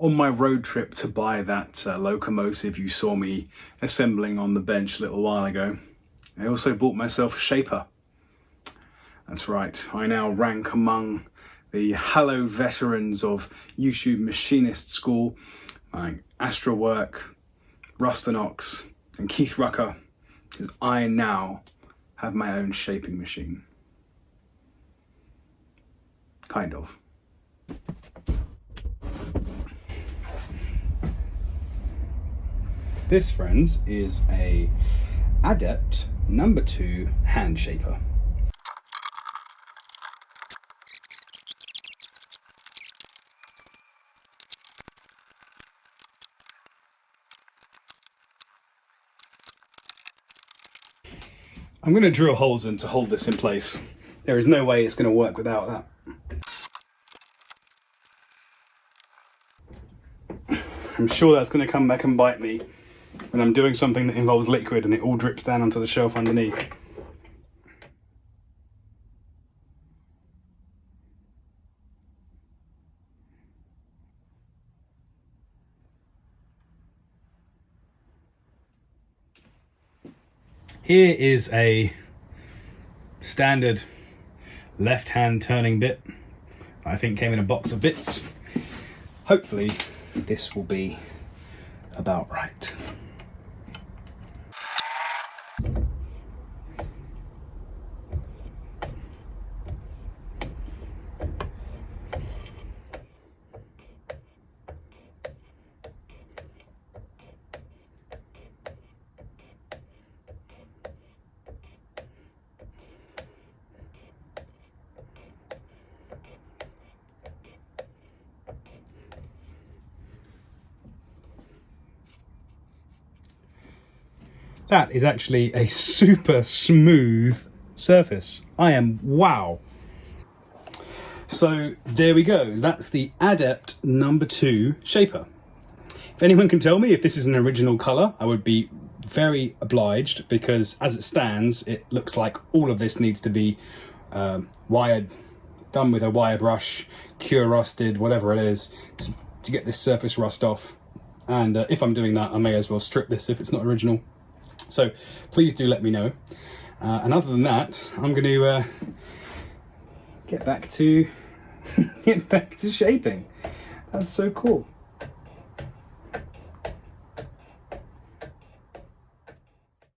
on my road trip to buy that locomotive you saw me assembling on the bench a little while ago, I also bought myself a shaper. That's right, I now rank among the hallowed veterans of YouTube Machinist school like Astra Work, Rustanox and Keith Rucker, because I now have my own shaping machine. Kind of. This, friends, is a Adept number 2 hand shaper. I'm going to drill holes in to hold this in place. There is no way it's going to work without that. I'm sure that's going to come back and bite me when I'm doing something that involves liquid and it all drips down onto the shelf underneath. Here is a standard left-hand turning bit. I think came in a box of bits. Hopefully this will be about right. That is actually a super smooth surface. Wow. So there we go. That's the Adept number 2 shaper. If anyone can tell me if this is an original colour, I would be very obliged, because as it stands, it looks like all of this needs to be wired, done with a wire brush, cure rusted, whatever it is, to get this surface rust off. And if I'm doing that, I may as well strip this if it's not original. So please do let me know. And other than that, I'm going to get back to shaping. That's so cool.